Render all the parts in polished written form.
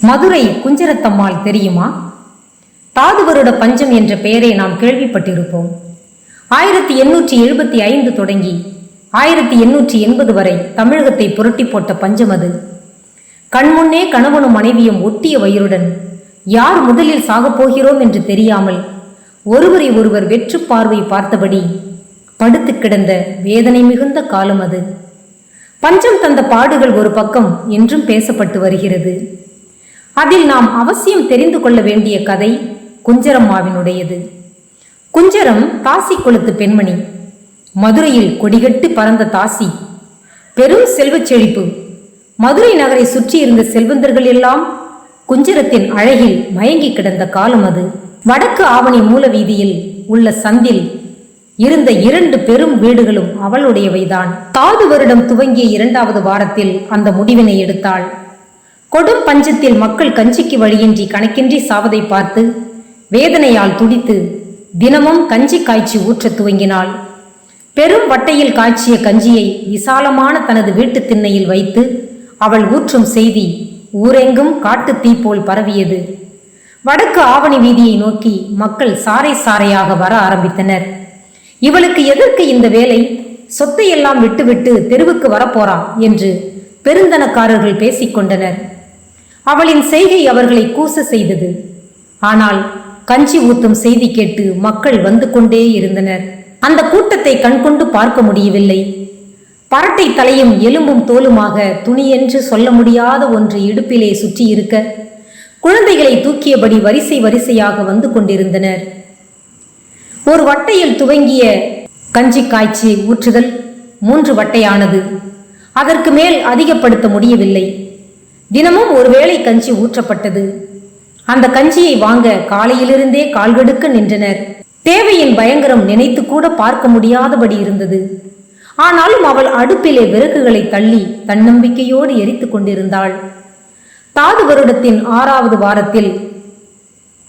மதுரை குஞ்சரத்தம்மாள் தெரியுமா? தாது வருட பஞ்சம் என்ற பெயரை நாம் கேள்விப்பட்டிருப்போம். 1875 தொடங்கி 1880 வரை தமிழகத்தை புரட்டி போட்ட பஞ்சம் அது. கண்முன்னே கணவனும் மனைவியும் ஒட்டிய வயிறுடன் யார் முதலில் சாகப் போகிறோம் என்று தெரியாமல் ஒருவரை ஒருவர் வெற்று பார்வை பார்த்தபடி படுத்து கிடந்த வேதனை மிகுந்த காலம் அது. பஞ்சம் தந்த பாடுகள் ஒரு பக்கம் என்றும் பேசப்பட்டு வருகிறது. அதில் நாம் அவசியம் தெரிந்து கொள்ள வேண்டிய கதை குஞ்சரம்மாவினுடையது. குஞ்சரம் தாசி குலத்து பெண்மணி. மதுரையில் கொடிகட்டு பறந்த தாசி. பெரும் செல்வச் செழிப்பு. மதுரை நகரை சுற்றி இருந்த செல்வந்தர்கள் எல்லாம் குஞ்சரத்தின் அழகில் மயங்கி கிடந்த காலம் அது. வடக்கு ஆவணி மூல வீதியில் உள்ள சந்தில் இருந்த 2 பெரும் வீடுகளும் அவளுடையவைதான். தாது வருடம் துவங்கிய 2வது வாரத்தில் அந்த முடிவினை எடுத்தாள். கொடும் பஞ்சத்தில் மக்கள் கஞ்சிக்கு வழியின்றி கணக்கின்றி சாவதை பார்த்து வேதனையால் துடித்து தினமும் கஞ்சி காய்ச்சி ஊற்ற துவங்கினாள். பெரும் வட்டையில் காய்ச்சிய கஞ்சியை விசாலமான தனது வீட்டு திண்ணையில் வைத்து அவள் ஊற்றும் செய்தி ஊரெங்கும் காட்டு தீ போல் பரவியது. வடக்கு ஆவணி வீதியை நோக்கி மக்கள் சாறை சாறையாக வர ஆரம்பித்தனர். இவளுக்கு எதற்கு இந்த வேலை? சொத்தையெல்லாம் விட்டுவிட்டு தெருவுக்கு வரப்போறா என்று பெருந்தனக்காரர்கள் பேசிக்கொண்டனர். அவளின் செய்கை அவர்களை கூச செய்தது. ஆனால் கஞ்சி ஊத்தும் செய்தி கேட்டு மக்கள் வந்து கொண்டே இருந்தனர். அந்த கூட்டத்தை கண்கொண்டு பார்க்க முடியவில்லை. பரட்டை தலையும் எலும்பும் தோலுமாக துணியென்று சொல்ல முடியாத ஒன்று இடுப்பிலே சுற்றி இருக்க குழந்தைகளை தூக்கியபடி வரிசை வரிசையாக வந்து கொண்டிருந்தனர். ஒரு வட்டையில் துவங்கிய கஞ்சி காய்ச்சி ஊற்றுதல் 3 வட்டையானது. அதற்கு மேல் அதிகப்படுத்த முடியவில்லை. தினமும் ஒருவேளை கஞ்சி ஊற்றப்பட்டது. அந்த கஞ்சியை வாங்க காலையிலிருந்தே கால்கடுக்க நின்றனர். தேவையின் பயங்கரம் நினைத்து கூட பார்க்க முடியாதபடி இருந்தது. ஆனாலும் அவள் அடுப்பிலே விறகுகளை தள்ளி தன்னம்பிக்கையோடு எரித்து கொண்டிருந்தாள். தாது வருடத்தின் 6வது வாரத்தில்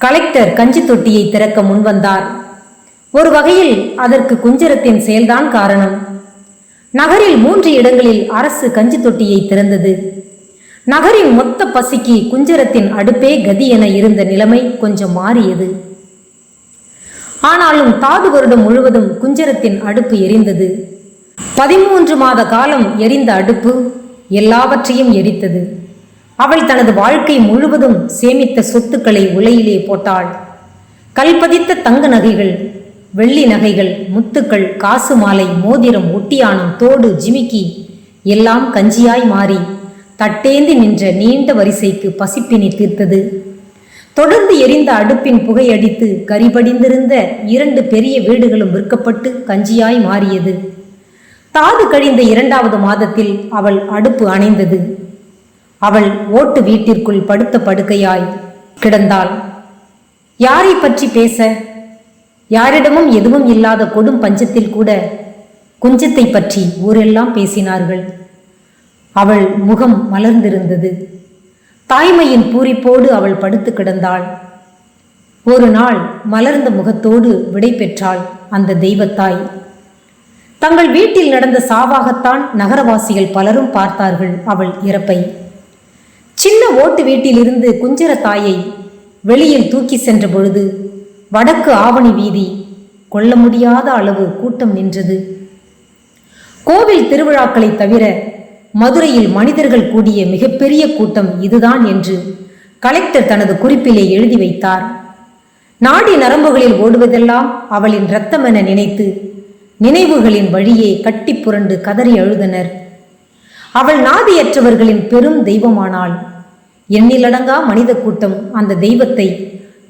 கலெக்டர் கஞ்சி தொட்டியை திறக்க முன்வந்தார். ஒரு வகையில் அதற்கு குஞ்சரத்தின் செயல்தான் காரணம். நகரில் 3 இடங்களில் அரசு கஞ்சி தொட்டியை திறந்தது. நகரின் மொத்த பசிக்கு குஞ்சரத்தின் அடுப்பே கதி என இருந்த நிலைமை கொஞ்சம் மாறியது. ஆனாலும் தாது வருடம் முழுவதும் குஞ்சரத்தின் அடுப்பு எரிந்தது. 13 மாத காலம் எரிந்த அடுப்பு எல்லாவற்றையும் எரித்தது. அவள் தனது வாழ்க்கை முழுவதும் சேமித்த சொத்துக்களை உலையிலே போட்டாள். கல்பதித்த தங்க நகைகள், வெள்ளி நகைகள், முத்துக்கள், காசு மாலை, மோதிரம், ஒட்டியானம், தோடு, ஜிமிக்கி எல்லாம் கஞ்சியாய் மாறி தட்டேந்தி நின்ற நீண்ட வரிசைக்கு பசிப்பினை தீர்த்தது. தொடர்ந்து எரிந்த அடுப்பின் புகையடித்து கரிபடிந்திருந்த 2 பெரிய வீடுகளும் விற்கப்பட்டு கஞ்சியாய் மாறியது. தாது கழிந்த 2வது மாதத்தில் அவள் அடுப்பு அணைந்தது. அவள் ஓட்டு வீட்டிற்குள் படுத்த படுக்கையாய் கிடந்தாள். யாரை பற்றி பேச? யாரிடமும் எதுவும் இல்லாத கொடும் பஞ்சத்தில் கூட குஞ்சத்தை பற்றி ஊரெல்லாம் பேசினார்கள். அவள் முகம் மலர்ந்திருந்தது. தாய்மையின் பூரிப்போடு அவள் படுத்து கிடந்தாள். ஒரு நாள் மலர்ந்த முகத்தோடு விடை பெற்றாள் அந்த தெய்வத்தாய். தங்கள் வீட்டில் நடந்த சாவாகத்தான் நகரவாசிகள் பலரும் பார்த்தார்கள் அவள் இறப்பை. சின்ன ஓட்டு வீட்டிலிருந்து குஞ்சர தாயை வெளியில் தூக்கி சென்ற பொழுது வடக்கு ஆவணி வீதி கொள்ள முடியாத அளவு கூட்டம் நின்றது. கோவில் திருவிழாக்களை தவிர மதுரையில் மனிதர்கள் கூடிய மிகப்பெரிய கூட்டம் இதுதான் என்று கலெக்டர் தனது குறிப்பிலே எழுதி வைத்தார். நாடி நரம்புகளில் ஓடுவதெல்லாம் அவளின் இரத்தம் என நினைத்து நினைவுகளின் வழியே கட்டி புரண்டு கதறி அழுதனர். அவள் நாதியற்றவர்களின் பெரும் தெய்வமானாள். எண்ணிலடங்கா மனித கூட்டம் அந்த தெய்வத்தை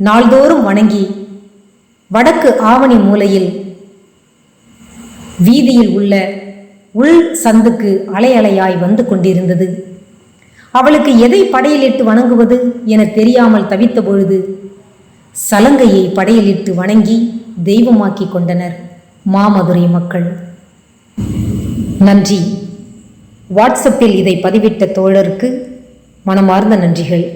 நாள்தோறும் வணங்கி வடக்கு ஆவணி மூலையில் வீதியில் உள்ள உள் சந்துக்கு அலையலையாய் வந்து கொண்டிருந்தது. அவளுக்கு எதை படையலிட்டு வணங்குவது என தெரியாமல் தவித்த பொழுது சலங்கையை படையலிட்டு வணங்கி தெய்வமாக்கி கொண்டனர் மாமதுரை மக்கள். நன்றி. வாட்ஸ்அப்பில் இதை பதிவிட்ட தோழருக்கு மனமார்ந்த நன்றிகள்.